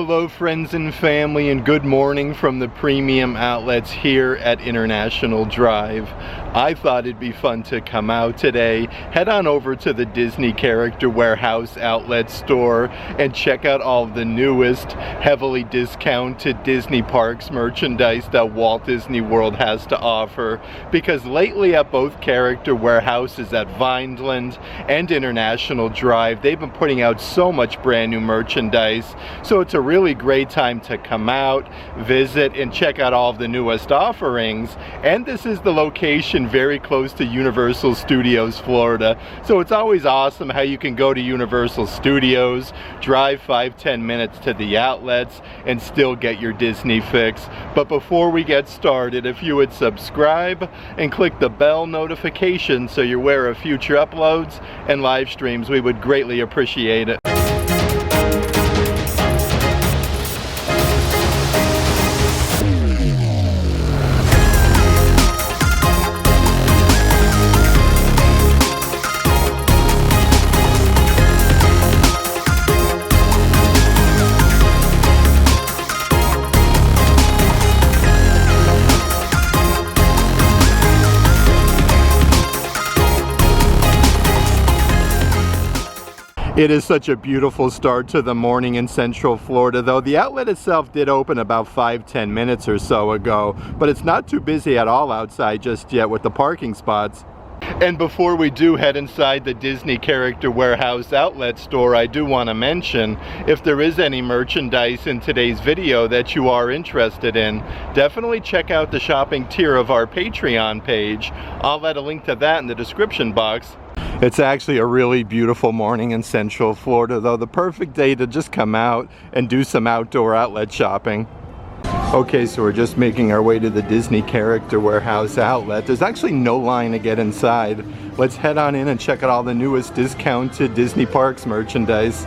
Hello friends and family, and good morning from the premium outlets here at International Drive. I thought it'd be fun to come out today, head on over to the Disney Character Warehouse outlet store and check out all of the newest, heavily discounted Disney Parks merchandise that Walt Disney World has to offer. Because lately at both Character Warehouses at Vineland and International Drive, they've been putting out so much brand new merchandise. So it's a really great time to come out, visit, and check out all of the newest offerings. And this is the location very close to Universal Studios, Florida. So it's always awesome how you can go to Universal Studios, drive 5-10 minutes to the outlets, and still get your Disney fix. But before we get started, if you would subscribe and click the bell notification so you're aware of future uploads and live streams, we would greatly appreciate it. It is such a beautiful start to the morning in Central Florida, though the outlet itself did open about 5-10 minutes or so ago, but it's not too busy at all outside just yet with the parking spots. And before we do head inside the Disney Character Warehouse outlet store, I do want to mention, if there is any merchandise in today's video that you are interested in, definitely check out the shopping tier of our Patreon page. I'll add a link to that in the description box. It's actually a really beautiful morning in Central Florida, though the perfect day to just come out and do some outdoor outlet shopping. Okay, so we're just making our way to the Disney Character Warehouse outlet. There's actually no line to get inside. Let's head on in and check out all the newest discounted Disney Parks merchandise.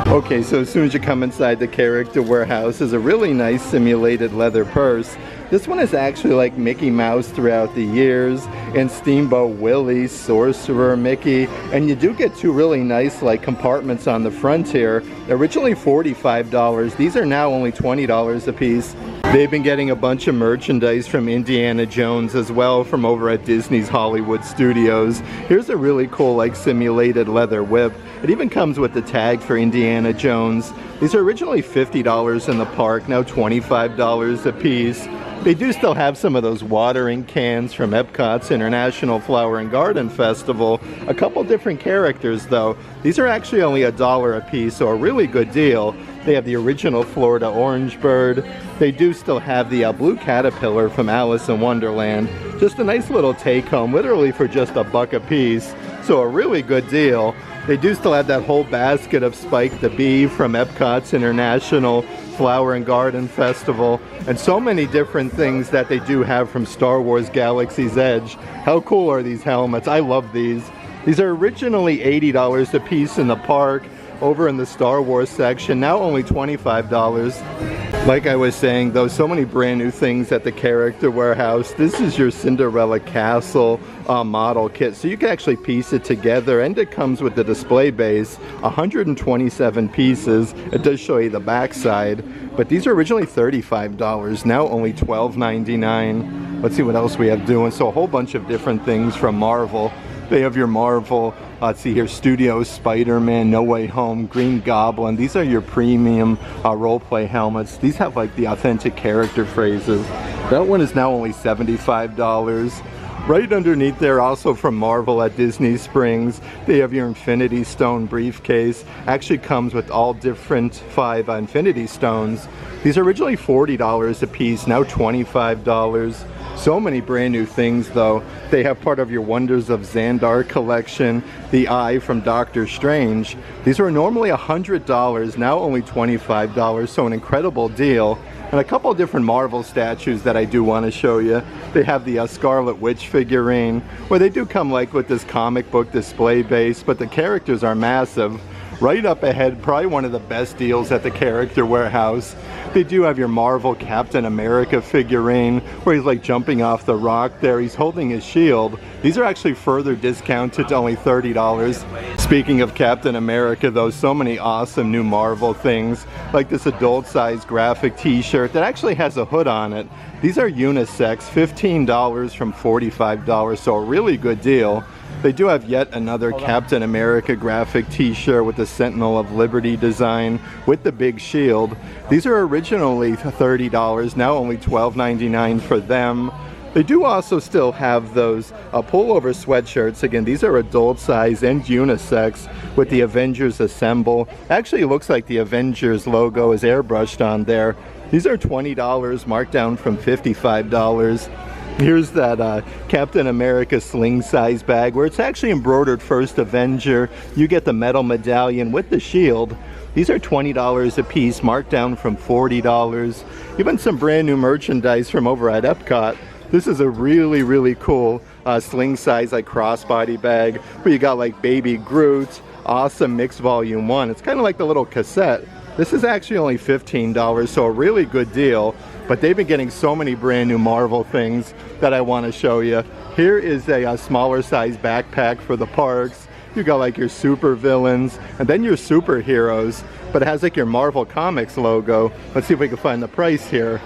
Okay, so as soon as you come inside the Character Warehouse, there's a really nice simulated leather purse. This one is actually like Mickey Mouse throughout the years, and Steamboat Willie, Sorcerer Mickey, and you do get two really nice like compartments on the front here. Originally $45, these are now only $20 a piece. They've been getting a bunch of merchandise from Indiana Jones as well from over at Disney's Hollywood Studios. Here's a really cool like simulated leather whip. It even comes with the tag for Indiana Jones. These are originally $50 in the park, now $25 a piece. They do still have some of those watering cans from Epcot's International Flower and Garden Festival. A couple different characters though. These are actually only $1 a piece, so a really good deal. They have the original Florida Orange Bird. They do still have the Blue Caterpillar from Alice in Wonderland. Just a nice little take home, literally for just $1 a piece. So a really good deal. They do still have that whole basket of Spike the Bee from Epcot's International Flower and Garden Festival, and so many different things that they do have from Star Wars Galaxy's Edge. How cool are these helmets? I love these. These are originally $80 a piece in the park. Over in the Star Wars section, now only $25. Like I was saying though, so many brand new things at the Character Warehouse. This is your Cinderella Castle model kit, so you can actually piece it together, and it comes with the display base. 127 pieces. It does show you the back side, but these are originally $35, now only $12.99. Let's see what else we have doing. So a whole bunch of different things from Marvel. They have your Marvel, let's see here, Studios, Spider-Man, No Way Home, Green Goblin. These are your premium role-play helmets. These have like the authentic character phrases. That one is now only $75. Right underneath there, also from Marvel at Disney Springs, they have your Infinity Stone briefcase. Actually comes with all different 5 Infinity Stones. These are originally $40 a piece, now $25. So many brand new things though. They have part of your Wonders of Xandar collection, the Eye from Doctor Strange. These are normally $100, now only $25, so an incredible deal. And a couple different Marvel statues that I do want to show you. They have the Scarlet Witch figurine, where they do come like with this comic book display base, but the characters are massive. Right up ahead, probably one of the best deals at the Character Warehouse. They do have your Marvel Captain America figurine, where he's like jumping off the rock there. He's holding his shield. These are actually further discounted to only $30. Speaking of Captain America though, so many awesome new Marvel things, like this adult-sized graphic t-shirt that actually has a hood on it. These are unisex, $15 from $45, so a really good deal. They do have yet another Captain America graphic t-shirt with the Sentinel of Liberty design with the big shield. These are originally $30, now only $12.99 for them. They do also still have those pullover sweatshirts. Again, these are adult size and unisex with the Avengers Assemble. Actually, it looks like the Avengers logo is airbrushed on there. These are $20, marked down from $55. Here's that Captain America sling size bag where it's actually embroidered First Avenger. You get the metal medallion with the shield. These are $20 a piece, marked down from $40. Even some brand new merchandise from over at Epcot. This is a really, really cool sling size like crossbody bag where you got like Baby Groot, awesome mix volume 1. It's kind of like the little cassette. This is actually only $15, so a really good deal. But they've been getting so many brand new Marvel things that I want to show you. Here is a smaller size backpack for the parks. You got like your super villains and then your superheroes, but it has like your Marvel Comics logo. Let's see if we can find the price here.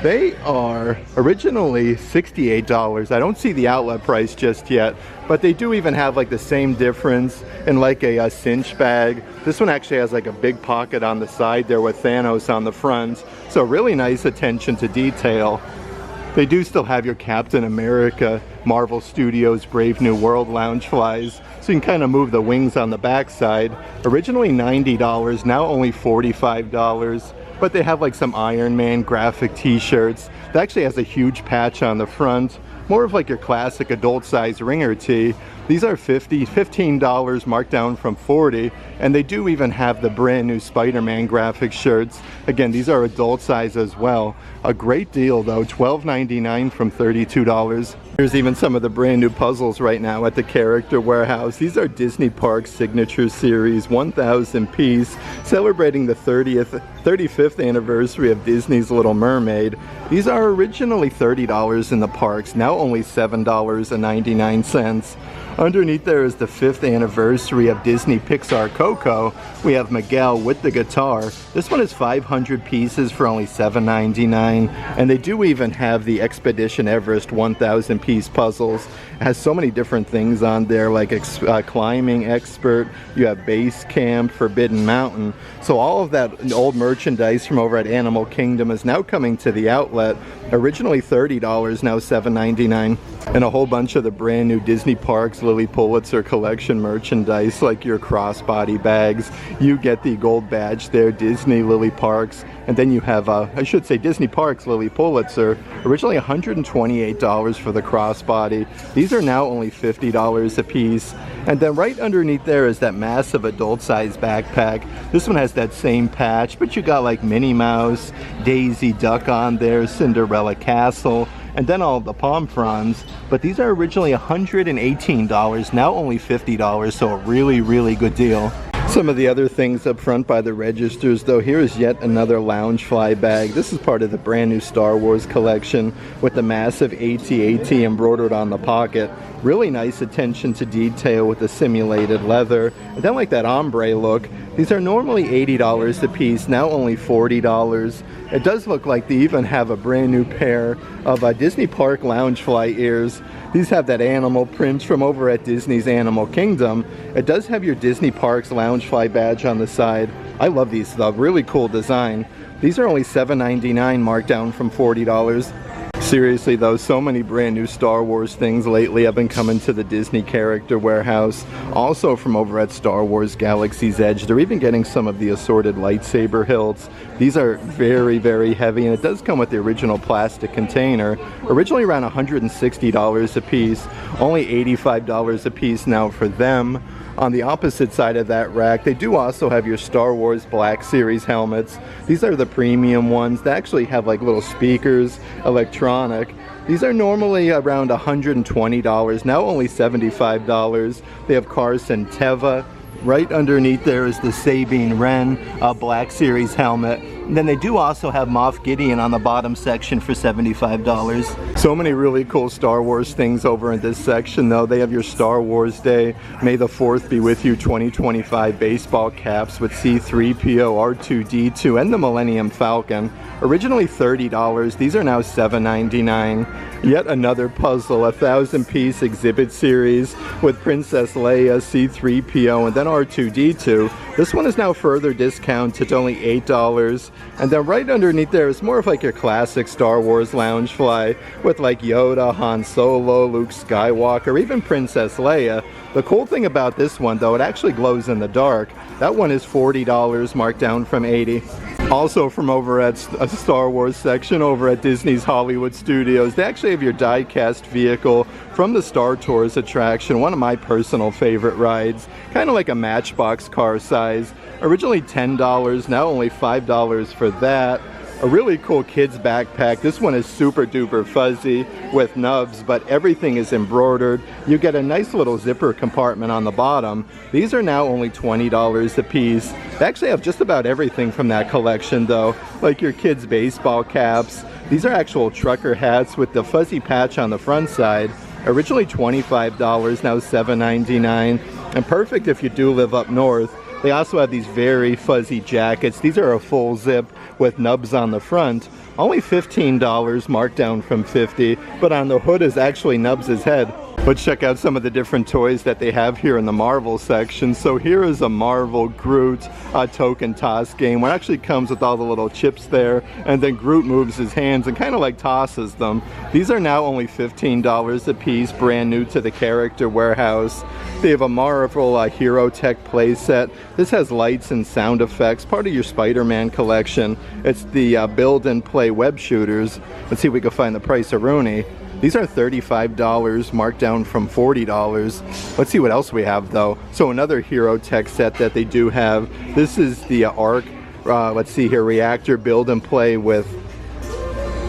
They are originally $68. I don't see the outlet price just yet, but they do even have like the same difference in like a cinch bag. This one actually has like a big pocket on the side there with Thanos on the front. So really nice attention to detail. They do still have your Captain America Marvel Studios Brave New World Loungeflies, so you can kind of move the wings on the back side. Originally $90, now only $45. But they have like some Iron Man graphic t-shirts. That actually has a huge patch on the front. More of like your classic adult size ringer tee. These are $15 marked down from $40. And they do even have the brand new Spider-Man graphic shirts. Again, these are adult size as well. A great deal though, $12.99 from $32. Here's even some of the brand new puzzles right now at the Character Warehouse. These are Disney Parks Signature Series 1,000 piece, celebrating the 35th anniversary of Disney's Little Mermaid. These are originally $30 in the parks, now only $7.99. Underneath there is the 5th anniversary of Disney Pixar Coco. We have Miguel with the guitar. This one is 500 pieces for only $7.99. And they do even have the Expedition Everest 1,000 piece puzzles. It has so many different things on there, like Climbing Expert. You have Base Camp, Forbidden Mountain. So all of that old merchandise from over at Animal Kingdom is now coming to the outlet. Originally $30, now $7.99. And a whole bunch of the brand new Disney Parks Lily Pulitzer collection merchandise, like your crossbody bags. You get the gold badge there, Disney Lily Parks. And then you have, I should say, Disney Parks Lily Pulitzer. Originally $128 for the crossbody. These are now only $50 a piece. And then right underneath there is that massive adult-sized backpack. This one has that same patch, but you got like Minnie Mouse, Daisy Duck on there, Cinderella Castle, and then all of the palm fronds. But these are originally $118, now only $50, so a really, really good deal. Some of the other things up front by the registers though, here is yet another Loungefly bag. This is part of the brand new Star Wars collection with the massive AT-AT embroidered on the pocket. Really nice attention to detail with the simulated leather. And then like that ombre look. These are normally $80 a piece, now only $40. It does look like they even have a brand new pair of Disney Park Loungefly ears. These have that animal print from over at Disney's Animal Kingdom. It does have your Disney Parks Loungefly badge on the side. I love these though, really cool design. These are only $7.99, marked down from $40. Seriously though, so many brand new Star Wars things lately have been coming to the Disney Character Warehouse. Also from over at Star Wars Galaxy's Edge, they're even getting some of the assorted lightsaber hilts. These are very, very heavy, and it does come with the original plastic container. Originally around $160 a piece, only $85 a piece now for them. On the opposite side of that rack, they do also have your Star Wars Black Series helmets. These are the premium ones. They actually have like little speakers, electronic. These are normally around $120, now only $75. They have Carson Teva. Right underneath there is the Sabine Wren Black Series helmet. And then they do also have Moff Gideon on the bottom section for $75. So many really cool Star Wars things over in this section though. They have your Star Wars Day, May the 4th be with you 2025 baseball caps with C-3PO, R2-D2, and the Millennium Falcon. Originally $30, these are now $7.99. Yet another puzzle, a 1,000-piece exhibit series with Princess Leia, C-3PO, and then R2-D2. This one is now further discounted to only $8. And then right underneath there is more of like your classic Star Wars Loungefly with like Yoda, Han Solo, Luke Skywalker, even Princess Leia. The cool thing about this one though, it actually glows in the dark. That one is $40, marked down from $80. Also from over at a Star Wars section over at Disney's Hollywood Studios, they actually have your die-cast vehicle from the Star Tours attraction, one of my personal favorite rides, kind of like a Matchbox car size. Originally $10, now only $5 for that. A really cool kids backpack. This one is super duper fuzzy with nubs, but everything is embroidered. You get a nice little zipper compartment on the bottom. These are now only $20 a piece. They actually have just about everything from that collection though, like your kids' baseball caps. These are actual trucker hats with the fuzzy patch on the front side. Originally $25, now $7.99, and perfect if you do live up north. They also have these very fuzzy jackets. These are a full zip with nubs on the front. Only $15, marked down from $50, but on the hood is actually Nubs' head. Let's check out some of the different toys that they have here in the Marvel section. So here is a Marvel Groot token toss game, where it actually comes with all the little chips there, and then Groot moves his hands and kind of like tosses them. These are now only $15 a piece, brand new to the character warehouse. They have a Marvel Hero Tech playset. This has lights and sound effects, part of your Spider-Man collection. It's the build and play web shooters. Let's see if we can find the price of Rooney. These are $35, marked down from $40. Let's see what else we have though. So another Hero Tech set that they do have. This is the ARC, let's see here, reactor build and play with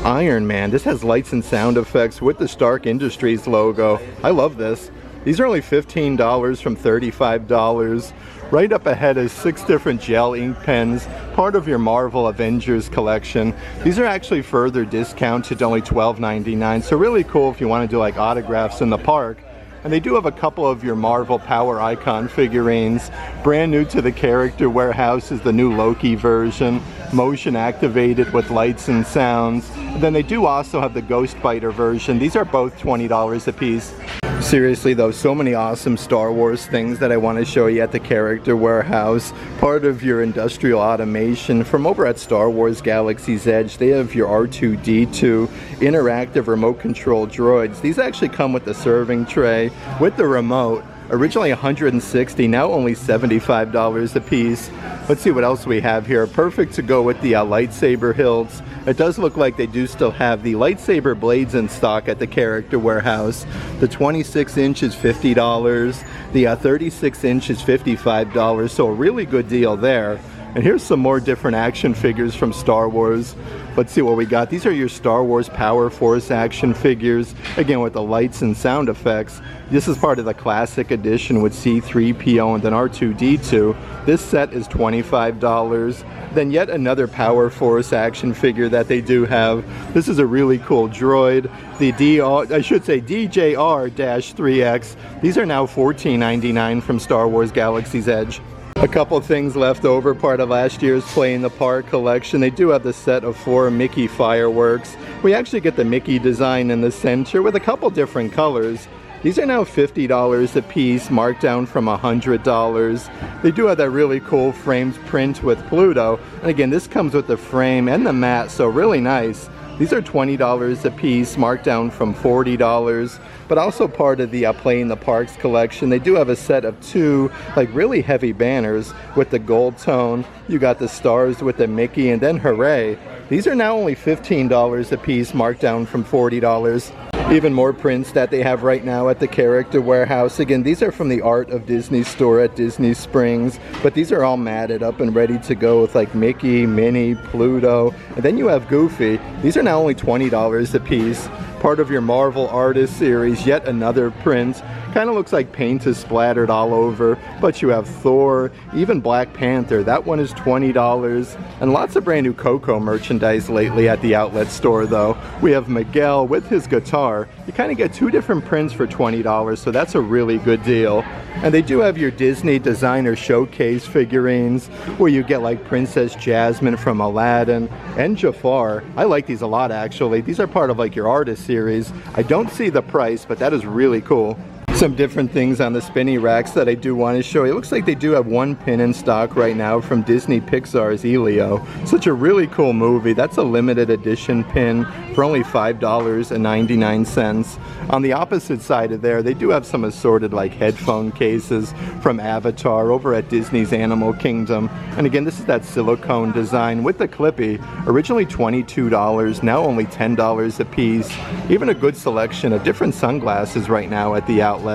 Iron Man. This has lights and sound effects with the Stark Industries logo. I love this. These are only $15 from $35. Right up ahead is 6 different gel ink pens, part of your Marvel Avengers collection. These are actually further discounted to only $12.99, so really cool if you want to do like autographs in the park. And they do have a couple of your Marvel Power Icon figurines. Brand new to the character warehouse is the new Loki version, motion activated with lights and sounds. And then they do also have the Ghost Biter version. These are both $20 a piece. Seriously though, so many awesome Star Wars things that I want to show you at the character warehouse. Part of your industrial automation from over at Star Wars Galaxy's Edge. They have your R2-D2 interactive remote control droids. These actually come with the serving tray with the remote. Originally $160, now only $75 a piece. Let's see what else we have here. Perfect to go with the lightsaber hilts. It does look like they do still have the lightsaber blades in stock at the character warehouse. The 26 inch is $50. The 36 inch is $55, so a really good deal there. And here's some more different action figures from Star Wars. Let's see what we got. These are your Star Wars Power Force action figures, again with the lights and sound effects. This is part of the classic edition with C-3PO and then R2-D2. This set is $25. Then yet another Power Force action figure that they do have. This is a really cool droid, the DJR-3X. These are now $14.99 from Star Wars Galaxy's Edge. A couple things left over, part of last year's Play in the Park collection. They do have the set of 4 Mickey fireworks. We actually get the Mickey design in the center with a couple different colors. These are now $50 a piece, marked down from $100. They do have that really cool framed print with Pluto. And again, this comes with the frame and the mat, so really nice. These are $20 a piece, marked down from $40, but also part of the Play in the Parks collection. They do have a set of 2 like really heavy banners with the gold tone. You got the stars with the Mickey and then Hooray. These are now only $15 a piece, marked down from $40. Even more prints that they have right now at the character warehouse. Again, these are from the Art of Disney store at Disney Springs, but these are all matted up and ready to go with like Mickey, Minnie, Pluto, and then you have Goofy. These are now only $20 a piece. Part of your Marvel Artist series, yet another print. Kind of looks like paint is splattered all over, but you have Thor, even Black Panther. That one is $20, and lots of brand new Coco merchandise lately at the outlet store though. We have Miguel with his guitar. You kind of get two different prints for $20, so that's a really good deal. And they do have your Disney designer showcase figurines, where you get like Princess Jasmine from Aladdin and Jafar. I like these a lot actually. These are part of like your artist series. I don't see the price, but that is really cool. Some different things on the spinny racks that I do want to show you. It looks like they do have one pin in stock right now from Disney Pixar's Elio. Such a really cool movie. That's a limited edition pin for only $5.99. On the opposite side of there, they do have some assorted like headphone cases from Avatar over at Disney's Animal Kingdom. And again, this is that silicone design with the clippy. Originally $22, now only $10 a piece. Even a good selection of different sunglasses right now at the outlet.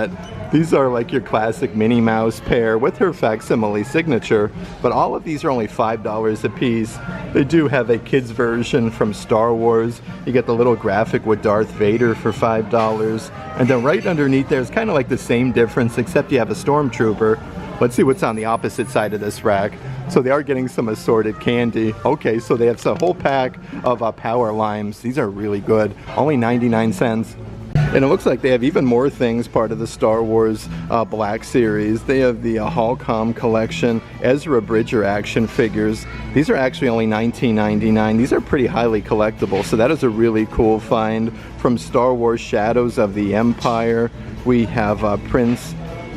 These are like your classic Minnie Mouse pair with her facsimile signature, but all of these are only $5 a piece. They do have a kids version from Star Wars. You get the little graphic with Darth Vader for $5. And then right underneath there is kind of like the same difference, except you have a stormtrooper. Let's see what's on the opposite side of this rack. So they are getting some assorted candy. Okay, so they have a whole pack of Power Limes. These are really good, only 99 cents. And it looks like they have even more things part of the Star Wars Black Series. They have the Holcomb collection, Ezra Bridger action figures. These are actually only $19.99. These are pretty highly collectible, so that is a really cool find. From Star Wars Shadows of the Empire, we have Prince.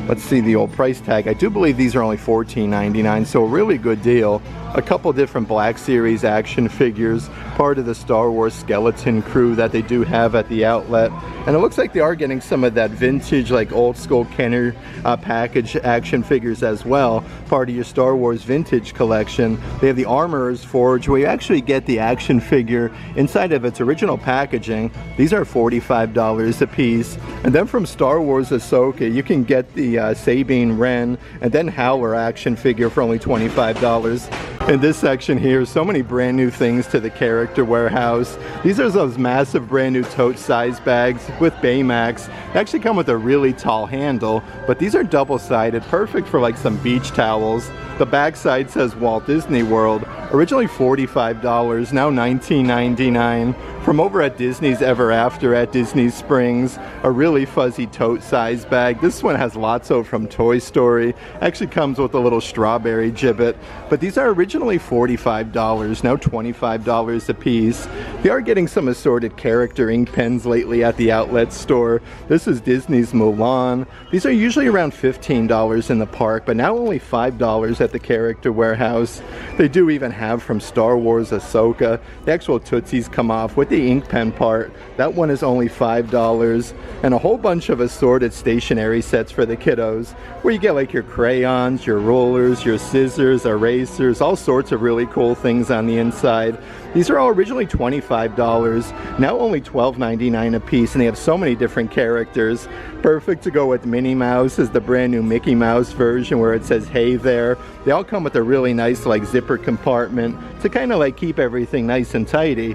Let's see the old price tag. I do believe these are only $14.99, so a really good deal. A couple different Black Series action figures, part of the Star Wars skeleton crew that they do have at the outlet. And it looks like they are getting some of that vintage, like old school Kenner package action figures as well, part of your Star Wars vintage collection. They have the Armorer's Forge, where you actually get the action figure inside of its original packaging. These are $45 a piece. And then from Star Wars Ahsoka, you can get the Sabine Wren and then Howler action figure for only $25. In this section here, so many brand new things to the character warehouse. These are those massive brand new tote size bags with Baymax. They actually come with a really tall handle, but these are double-sided, perfect for like some beach towels. The back side says Walt Disney World, originally $45, now $19.99. From over at Disney's Ever After at Disney Springs, a really fuzzy tote size bag. This one has Lotso from Toy Story. Actually comes with a little strawberry gibbet. But these are originally $45, now $25 a piece. They are getting some assorted character ink pens lately at the outlet store. This is Disney's Mulan. These are usually around $15 in the park, but now only $5 at the character warehouse. They do even have from Star Wars Ahsoka. The actual Tootsies come off with the ink pen part. That one is only $5. And a whole bunch of assorted stationery sets for the kiddos, where you get like your crayons, your rulers, your scissors, erasers, all sorts of really cool things on the inside. These are all originally $25, now only $12.99 a piece, and they have so many different characters. Perfect to go with Minnie Mouse is the brand new Mickey Mouse version where it says hey there. They all come with a really nice like zipper compartment to kind of like keep everything nice and tidy.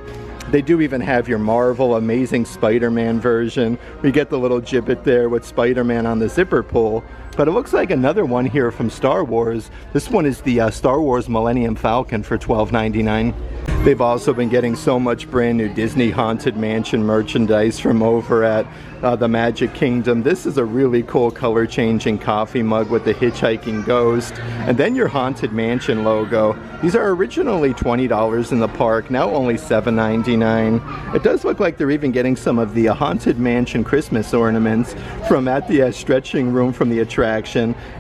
They do even have your Marvel Amazing Spider-Man version. We get the little gibbet there with Spider-Man on the zipper pull. But it looks like another one here from Star Wars. This one is the Star Wars Millennium Falcon for $12.99. They've also been getting so much brand new Disney Haunted Mansion merchandise from over at the Magic Kingdom. This is a really cool color changing coffee mug with the hitchhiking ghost. And then your Haunted Mansion logo. These are originally $20 in the park, now only $7.99. It does look like they're even getting some of the Haunted Mansion Christmas ornaments from at the stretching room from the attraction.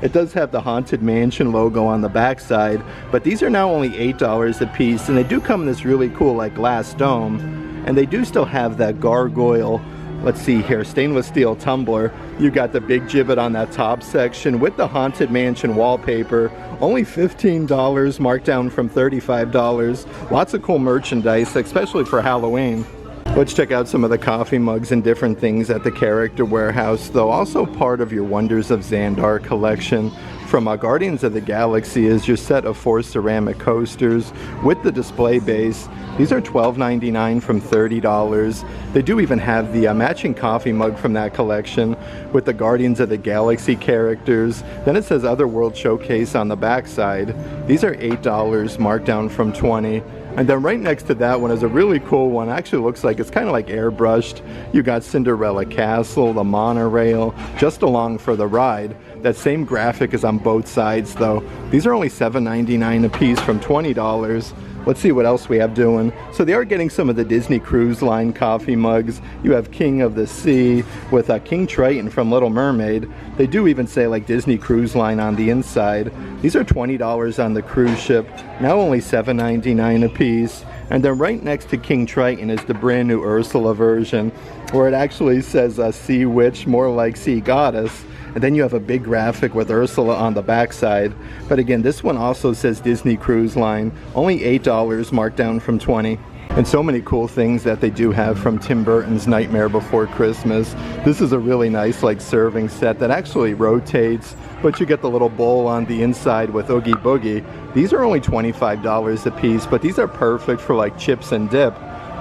It does have the Haunted Mansion logo on the back side, but these are now only $8 a piece, and they do come in this really cool like glass dome. And they do still have that gargoyle, let's see here, stainless steel tumbler. You got the big gibbet on that top section with the Haunted Mansion wallpaper. Only $15, marked down from $35. Lots of cool merchandise, especially for Halloween. Let's check out some of the coffee mugs and different things at the character warehouse, though also part of your Wonders of Xandar collection. from Guardians of the Galaxy is your set of 4 ceramic coasters with the display base. These are $12.99 from $30. They do even have the matching coffee mug from that collection with the Guardians of the Galaxy characters. Then it says Otherworld Showcase on the back side. These are $8, marked down from $20. And then right next to that one is a really cool one. Actually looks like it's kind of like airbrushed. You got Cinderella Castle, the monorail, just along for the ride. That same graphic is on both sides though. These are only $7.99 a piece from $20. Let's see what else we have doing. So they are getting some of the Disney Cruise Line coffee mugs. You have King of the Sea with King Triton from Little Mermaid. They do even say like Disney Cruise Line on the inside. These are $20 on the cruise ship. Now only $7.99 a piece. And then right next to King Triton is the brand new Ursula version, where it actually says Sea Witch, more like Sea Goddess. And then you have a big graphic with Ursula on the backside. But again, this one also says Disney Cruise Line. Only $8, marked down from $20. And so many cool things that they do have from Tim Burton's Nightmare Before Christmas. This is a really nice like serving set that actually rotates, but you get the little bowl on the inside with Oogie Boogie. These are only $25 a piece, but these are perfect for like chips and dip.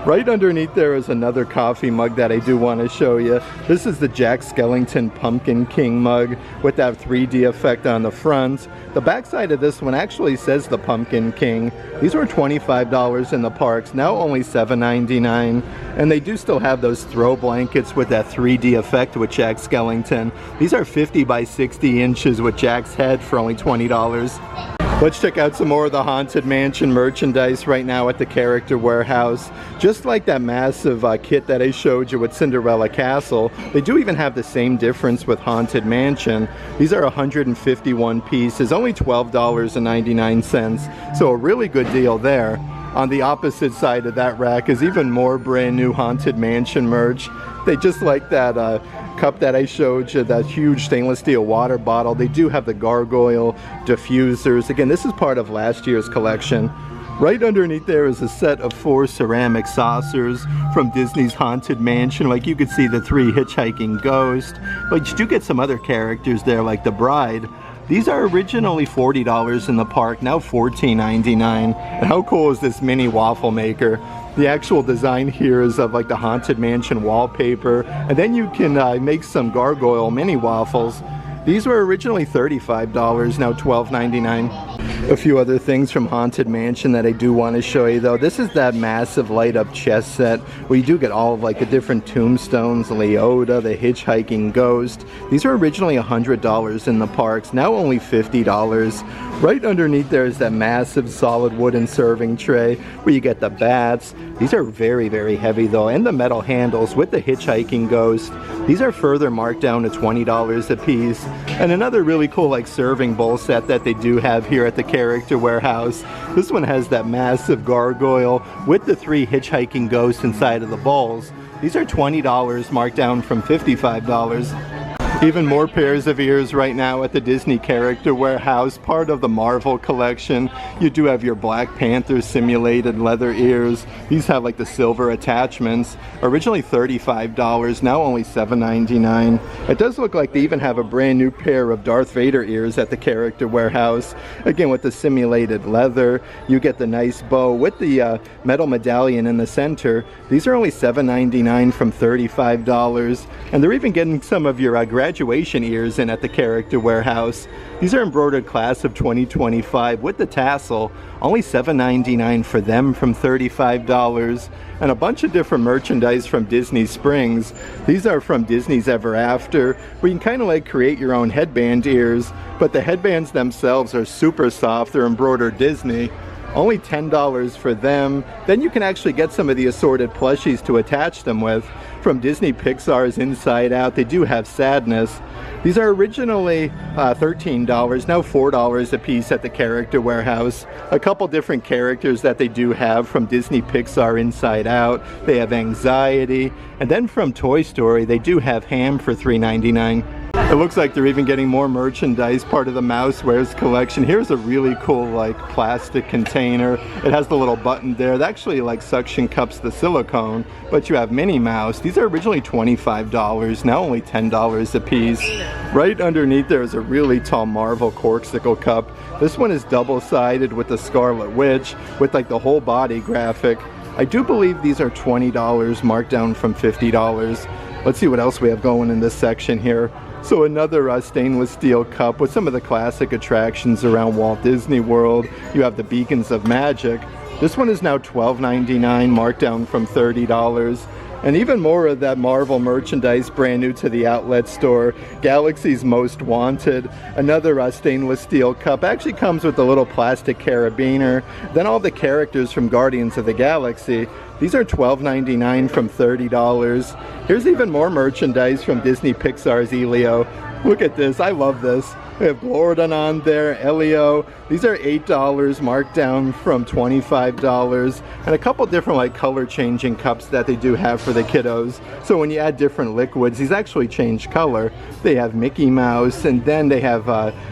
Right underneath there is another coffee mug that I do want to show you. This is the Jack Skellington Pumpkin King mug with that 3D effect on the front. The backside of this one actually says the Pumpkin King. These were $25 in the parks, now only $7.99. And they do still have those throw blankets with that 3D effect with Jack Skellington. These are 50 by 60 inches with Jack's head for only $20. Let's check out some more of the Haunted Mansion merchandise right now at the Character Warehouse. Just like that massive kit that I showed you with Cinderella Castle, they do even have the same difference with Haunted Mansion. These are 151 pieces, only $12.99, so a really good deal there. On the opposite side of that rack is even more brand new Haunted Mansion merch. They just like that cup that I showed you, that huge stainless steel water bottle. They do have the gargoyle diffusers. Again, this is part of last year's collection. Right underneath there is a set of 4 ceramic saucers from Disney's Haunted Mansion. Like you could see the 3 hitchhiking ghosts, but you do get some other characters there like the bride. These are originally $40 in the park, now $14.99. And how cool is this mini waffle maker? The actual design here is of like the Haunted Mansion wallpaper, and then you can make some gargoyle mini waffles. These were originally $35, now $12.99. A few other things from Haunted Mansion that I do want to show you though. This is that massive light up chess set where you do get all of like the different tombstones, Leota, the hitchhiking ghost. These are originally $100 in the parks, now only $50. Right underneath there is that massive solid wooden serving tray where you get the bats. These are very, very heavy though, and the metal handles with the hitchhiking ghost. These are further marked down to $20 a piece. And another really cool like serving bowl set that they do have here at the Character Warehouse. This one has that massive gargoyle with the 3 hitchhiking ghosts inside of the bowls. These are $20, marked down from $55. Even more pairs of ears right now at the Disney Character Warehouse, part of the Marvel collection. You do have your Black Panther simulated leather ears. These have like the silver attachments. Originally $35, now only $7.99. It does look like they even have a brand new pair of Darth Vader ears at the Character Warehouse. Again, with the simulated leather, you get the nice bow with the metal medallion in the center. These are only $7.99 from $35. And they're even getting some of your graduation ears in at the Character Warehouse. These are embroidered class of 2025 with the tassel. Only $7.99 for them from $35. And a bunch of different merchandise from Disney Springs. These are from Disney's Ever After, where you can kind of like create your own headband ears, but the headbands themselves are super soft. They're embroidered Disney. Only $10 for them. Then you can actually get some of the assorted plushies to attach them with. From Disney Pixar's Inside Out, they do have Sadness. These are originally $13, now $4 a piece at the Character Warehouse. A couple different characters that they do have from Disney Pixar Inside Out. They have Anxiety. And then from Toy Story, they do have Ham for $3.99. It looks like they're even getting more merchandise, part of the Mousewares collection. Here's a really cool like plastic container. It has the little button there. That actually like suction cups the silicone, but you have Minnie Mouse. These are originally $25, now only $10 a piece. Right underneath there is a really tall Marvel Corksicle cup. This one is double-sided with the Scarlet Witch with like the whole body graphic. I do believe these are $20, marked down from $50. Let's see what else we have going in this section here. So another stainless steel cup with some of the classic attractions around Walt Disney World. You have the Beacons of Magic. This one is now $12.99, marked down from $30. And even more of that Marvel merchandise, brand new to the outlet store. Galaxy's Most Wanted. Another stainless steel cup. Actually comes with a little plastic carabiner. Then all the characters from Guardians of the Galaxy. These are $12.99 from $30. Here's even more merchandise from Disney Pixar's Elio. Look at this, I love this. We have Gordon on there, Elio. These are $8, marked down from $25. And a couple different like color changing cups that they do have for the kiddos. So when you add different liquids, these actually change color. They have Mickey Mouse, and then they have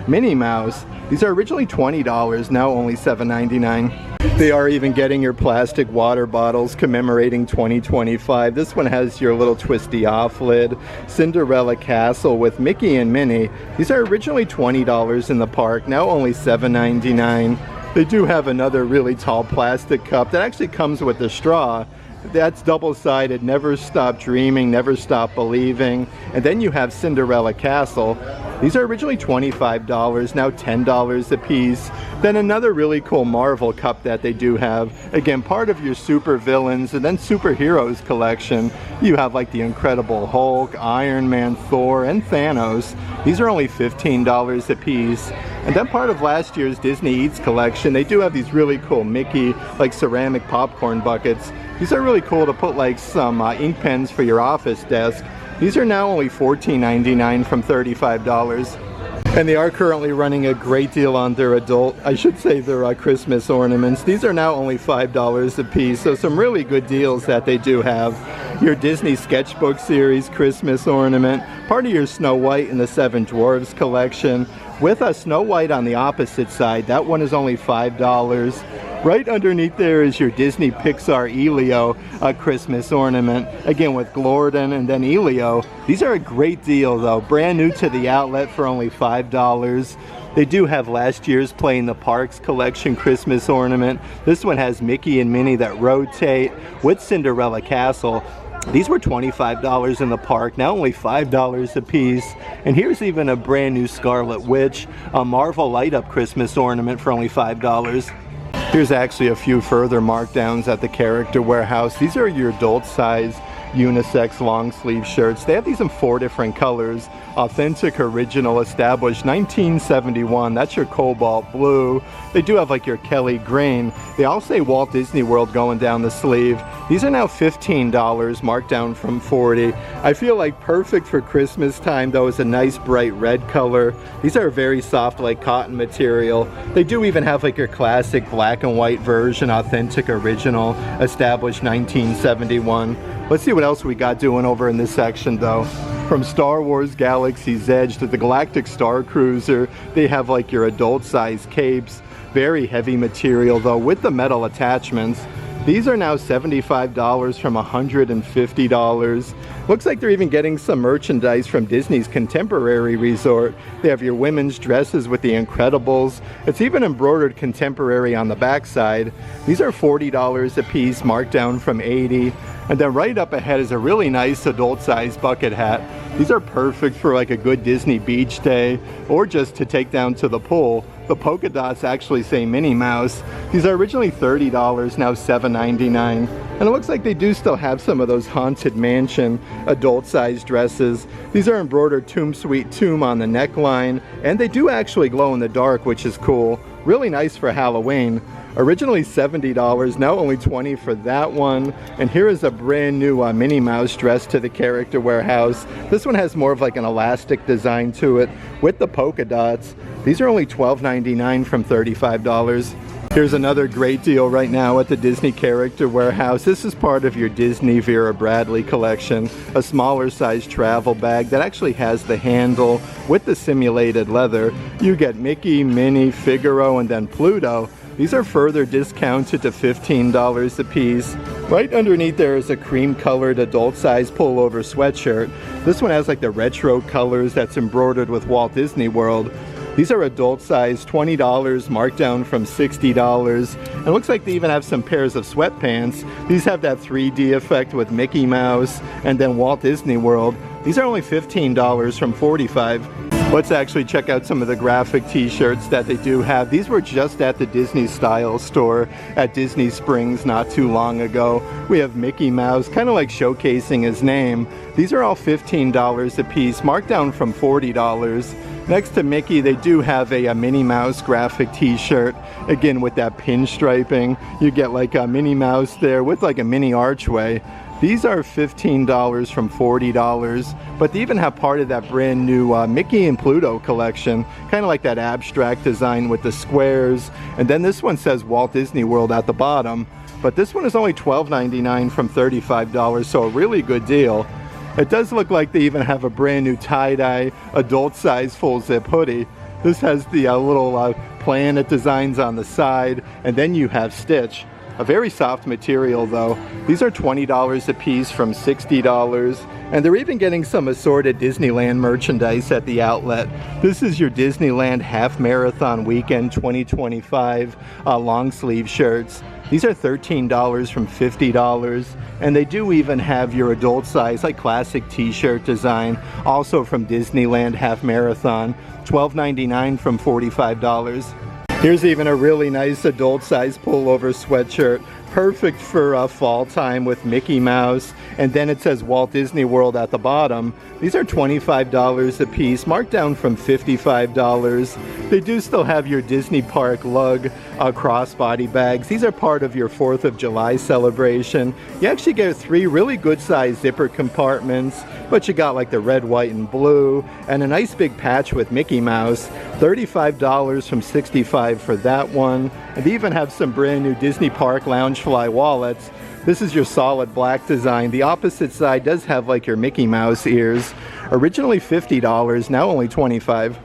Minnie Mouse. These are originally $20, now only $7.99. They are even getting your plastic water bottles commemorating 2025. This one has your little twisty off lid. Cinderella Castle with Mickey and Minnie. These are originally $20 in the park, now only $7.99. They do have another really tall plastic cup that actually comes with the straw. That's double-sided, Never Stop Dreaming, Never Stop Believing. And then you have Cinderella Castle. These are originally $25, now $10 a piece. Then another really cool Marvel cup that they do have. Again, part of your super villains and then superheroes collection. You have like the Incredible Hulk, Iron Man, Thor, and Thanos. These are only $15 a piece. And then part of last year's Disney Eats collection, they do have these really cool Mickey, like ceramic popcorn buckets. These are really cool to put like some ink pens for your office desk. These are now only $14.99 from $35. And they are currently running a great deal on their their Christmas ornaments. These are now only $5 a piece, so some really good deals that they do have. Your Disney Sketchbook Series Christmas ornament, part of your Snow White and the Seven Dwarfs collection, with a Snow White on the opposite side. That one is only $5. Right underneath there is your Disney Pixar Elio Christmas ornament, again with Gordon and then Elio. These are a great deal though, brand new to the outlet for only $5. They do have last year's Play in the Parks collection Christmas ornament. This one has Mickey and Minnie that rotate with Cinderella Castle. These were $25 in the park, now only $5 a piece. And here's even a brand new Scarlet Witch, a Marvel Light Up Christmas ornament for only $5. Here's actually a few further markdowns at the Character Warehouse. These are your adult size unisex long sleeve shirts. They have these in 4 different colors. Authentic, original, established 1971. That's your cobalt blue. They do have like your Kelly green. They all say Walt Disney World going down the sleeve. These are now $15, marked down from $40. I feel like perfect for Christmas time though is a nice bright red color. These are very soft like cotton material. They do even have like your classic black and white version, authentic, original, established 1971. Let's see what else we got doing over in this section though. From Star Wars Galaxy's Edge to the Galactic Star Cruiser, they have like your adult size capes. Very heavy material though with the metal attachments. These are now $75 from $150. Looks like they're even getting some merchandise from Disney's Contemporary Resort. They have your women's dresses with the Incredibles. It's even embroidered contemporary on the backside. These are $40 a piece, marked down from $80. And then right up ahead is a really nice adult-sized bucket hat. These are perfect for like a good Disney beach day or just to take down to the pool. The polka dots actually say Minnie Mouse. These are originally $30, now $7.99. And it looks like they do still have some of those Haunted Mansion adult-sized dresses. These are embroidered Tomb Sweet Tomb on the neckline, and they do actually glow in the dark, which is cool. Really nice for Halloween. Originally $70, now only $20 for that one. And here is a brand new Minnie Mouse dress to the Character Warehouse. This one has more of like an elastic design to it with the polka dots. These are only $12.99 from $35. Here's another great deal right now at the Disney Character Warehouse. This is part of your Disney Vera Bradley collection. A smaller size travel bag that actually has the handle with the simulated leather. You get Mickey, Minnie, Figaro, and then Pluto. These are further discounted to $15 a piece. Right underneath there is a cream-colored adult-size pullover sweatshirt. This one has like the retro colors that's embroidered with Walt Disney World. These are adult size, $20, marked down from $60. And it looks like they even have some pairs of sweatpants. These have that 3D effect with Mickey Mouse and then Walt Disney World. These are only $15 from $45. Let's actually check out some of the graphic t-shirts that they do have. These were just at the Disney Style store at Disney Springs not too long ago. We have Mickey Mouse, kind of like showcasing his name. These are all $15 a piece, marked down from $40. Next to Mickey, they do have a Minnie Mouse graphic t-shirt, again with that pinstriping. You get like a Minnie Mouse there with like a mini archway. These are $15 from $40, but they even have part of that brand new Mickey and Pluto collection, kind of like that abstract design with the squares. And then this one says Walt Disney World at the bottom, but this one is only $12.99 from $35, so a really good deal. It does look like they even have a brand new tie-dye adult size full zip hoodie. This has the little planet designs on the side, and then you have Stitch. A very soft material though. These are $20 a piece from $60, and they're even getting some assorted Disneyland merchandise at the outlet. This is your Disneyland Half Marathon Weekend 2025 long sleeve shirts. These are $13 from $50, and they do even have your adult size, like classic t-shirt design, also from Disneyland Half Marathon, $12.99 from $45. Here's even a really nice adult size pullover sweatshirt, perfect for fall time with Mickey Mouse, and then it says Walt Disney World at the bottom. These are $25 a piece, marked down from $55. They do still have your Disney Park lug crossbody bags. These are part of your 4th of July celebration. You actually get 3 really good sized zipper compartments, but you got like the red, white, and blue, and a nice big patch with Mickey Mouse. $35 from $65 for that one. And they even have some brand new Disney Park Loungefly wallets. This is your solid black design. The opposite side does have like your Mickey Mouse ears. Originally $50, now only $25.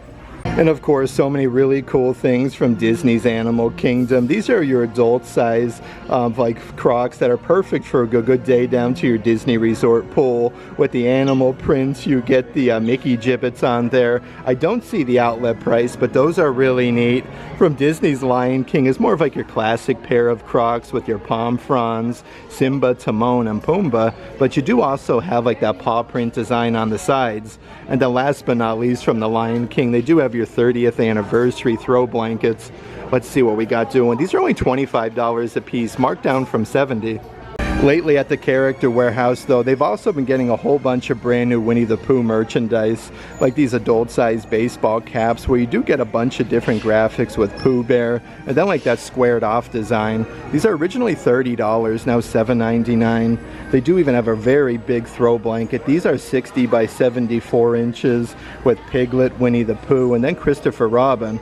And of course, so many really cool things from Disney's Animal Kingdom. These are your adult size like Crocs that are perfect for a good day down to your Disney Resort pool. With the animal prints, you get the Mickey gibbets on there. I don't see the outlet price, but those are really neat. From Disney's Lion King is more of like your classic pair of Crocs with your palm fronds, Simba, Timon, and Pumbaa. But you do also have like that paw print design on the sides. And then last but not least, from the Lion King, they do have your 30th anniversary throw blankets. Let's see what we got doing. These are only $25 a piece, marked down from $70. Lately at the Character Warehouse though, they've also been getting a whole bunch of brand new Winnie the Pooh merchandise, like these adult sized baseball caps where you do get a bunch of different graphics with Pooh Bear, and then like that squared off design. These are originally $30, now $7.99. They do even have a very big throw blanket. These are 60 by 74 inches with Piglet, Winnie the Pooh, and then Christopher Robin.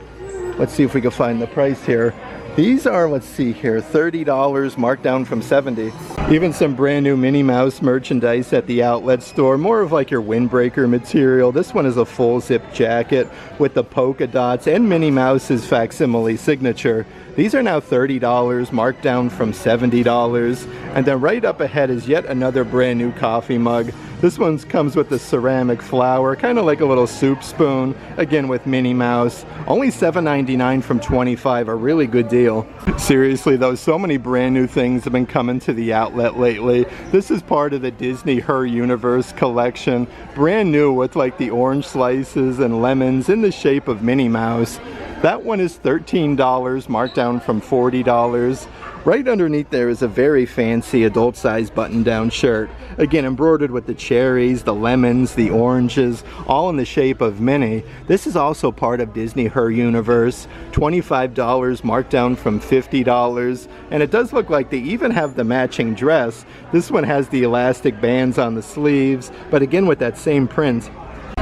Let's see if we can find the price here. These are, let's see here, $30, marked down from $70. Even some brand new Minnie Mouse merchandise at the outlet store, more of like your windbreaker material. This one is a full zip jacket with the polka dots and Minnie Mouse's facsimile signature. These are now $30, marked down from $70. And then right up ahead is yet another brand new coffee mug. This one comes with the ceramic flower, kind of like a little soup spoon, again with Minnie Mouse. Only $7.99 from $25, a really good deal. Seriously though, so many brand new things have been coming to the outlet lately. This is part of the Disney Her Universe collection. Brand new with like the orange slices and lemons in the shape of Minnie Mouse. That one is $13, marked down from $40. Right underneath there is a very fancy adult size button-down shirt. Again, embroidered with the cherries, the lemons, the oranges, all in the shape of Minnie. This is also part of Disney Her Universe. $25, marked down from $50. And it does look like they even have the matching dress. This one has the elastic bands on the sleeves, but again with that same print.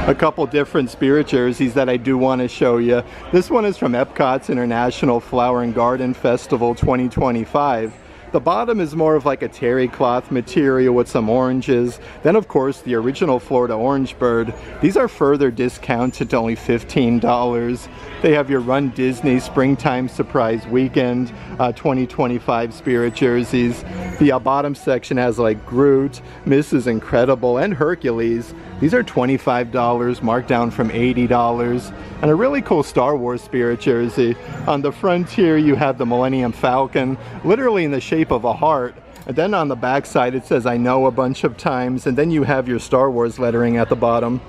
A couple different spirit jerseys that I do want to show you. This one is from Epcot's International Flower and Garden Festival 2025. The bottom is more of like a terry cloth material with some oranges. Then of course the original Florida orange bird. These are further discounted to only $15. They have your Run Disney Springtime Surprise Weekend 2025 spirit jerseys. The bottom section has like Groot, Mrs. Incredible, and Hercules. These are $25, marked down from $80. And a really cool Star Wars spirit jersey. On the front here you have the Millennium Falcon, literally in the shape of a heart. And then on the back side it says "I know" a bunch of times, and then you have your Star Wars lettering at the bottom.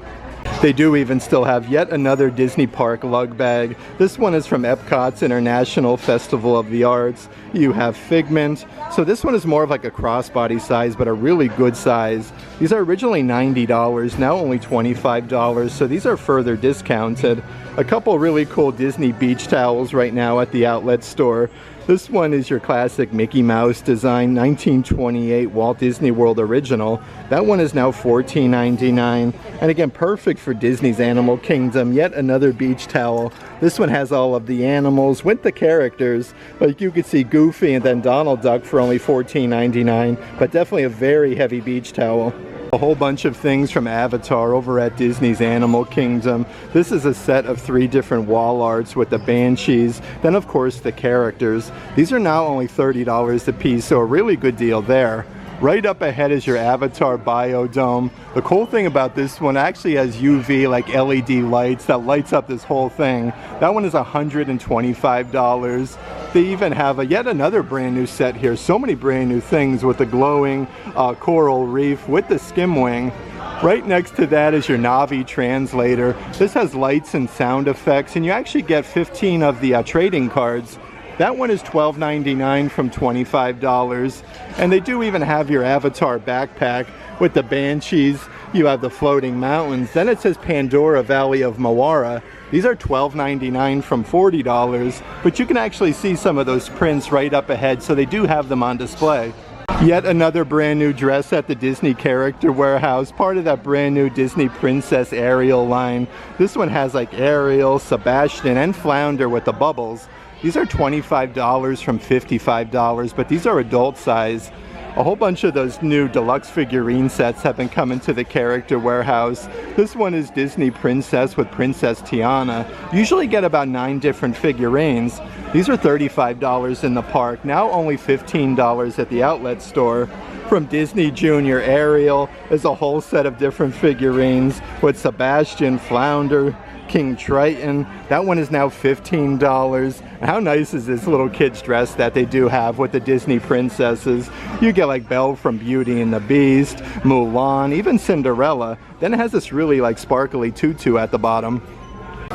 They do even still have yet another Disney Park lug bag. This one is from Epcot's International Festival of the Arts. You have Figment. So this one is more of like a crossbody size, but a really good size. These are originally $90, now only $25, so these are further discounted. A couple really cool Disney beach towels right now at the outlet store. This one is your classic Mickey Mouse design, 1928 Walt Disney World original. That one is now $14.99. And again, perfect for Disney's Animal Kingdom. Yet another beach towel. This one has all of the animals with the characters. Like you could see Goofy and then Donald Duck for only $14.99. But definitely a very heavy beach towel. A whole bunch of things from Avatar over at Disney's Animal Kingdom. This is a set of 3 different wall arts with the banshees, then of course the characters. These are now only $30 a piece, so a really good deal there. Right up ahead is your Avatar Biodome. The cool thing about this one actually has UV like LED lights that lights up this whole thing. That one is $125. They even have yet another brand new set here. So many brand new things with the glowing coral reef with the skim wing. Right next to that is your Navi translator. This has lights and sound effects, and you actually get 15 of the trading cards. That one is $12.99 from $25. And they do even have your Avatar backpack with the banshees. You have the floating mountains. Then it says Pandora Valley of Moara. These are $12.99 from $40. But you can actually see some of those prints right up ahead, so they do have them on display. Yet another brand new dress at the Disney Character Warehouse, part of that brand new Disney Princess Ariel line. This one has like Ariel, Sebastian, and Flounder with the bubbles. These are $25 from $55, but these are adult size. A whole bunch of those new deluxe figurine sets have been coming to the Character Warehouse. This one is Disney Princess with Princess Tiana. You usually get about 9 different figurines. These are $35 in the park, now only $15 at the outlet store. From Disney Junior Ariel, there's a whole set of different figurines with Sebastian, Flounder, King Triton. That one is now $15. How nice is this little kid's dress that they do have with the Disney princesses? You get like Belle from Beauty and the Beast, Mulan, even Cinderella. Then it has this really like sparkly tutu at the bottom.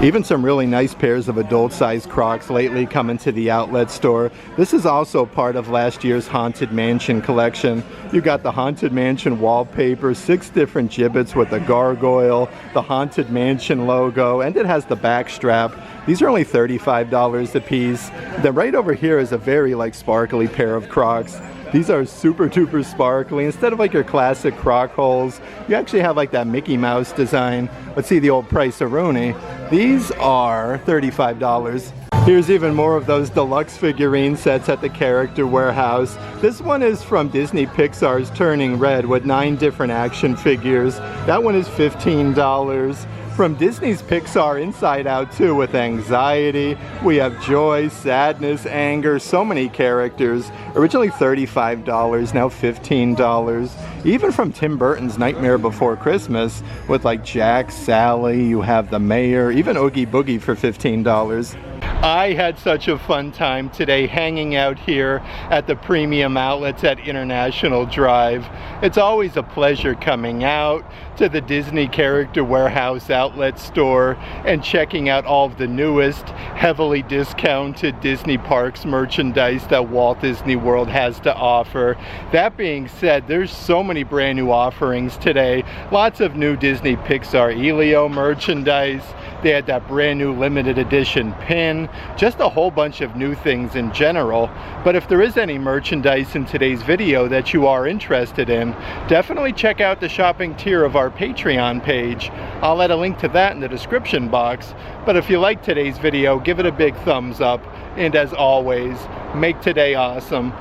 Even some really nice pairs of adult-sized Crocs lately coming to the outlet store. This is also part of last year's Haunted Mansion collection. You got the Haunted Mansion wallpaper, 6 different gibbets with the gargoyle, the Haunted Mansion logo, and it has the back strap. These are only $35 a piece. Then right over here is a very like sparkly pair of Crocs. These are super duper sparkly. Instead of like your classic Croc holes, you actually have like that Mickey Mouse design. Let's see the old price-a-rooney. These are $35. Here's even more of those deluxe figurine sets at the Character Warehouse. This one is from Disney Pixar's Turning Red with 9 different action figures. That one is $15. From Disney's Pixar Inside Out 2 with Anxiety, we have joy, sadness, anger, so many characters. Originally $35, now $15. Even from Tim Burton's Nightmare Before Christmas with like Jack, Sally, you have the Mayor, even Oogie Boogie for $15. I had such a fun time today hanging out here at the Premium Outlets at International Drive. It's always a pleasure coming out to the Disney Character Warehouse outlet store and checking out all of the newest, heavily discounted Disney Parks merchandise that Walt Disney World has to offer. That being said, there's so many brand new offerings today. Lots of new Disney Pixar Elio merchandise. They had that brand new limited edition pin. and just a whole bunch of new things in general. But if there is any merchandise in today's video that you are interested in, definitely check out the shopping tier of our Patreon page. I'll add a link to that in the description box. But if you like today's video, give it a big thumbs up, and as always, make today awesome.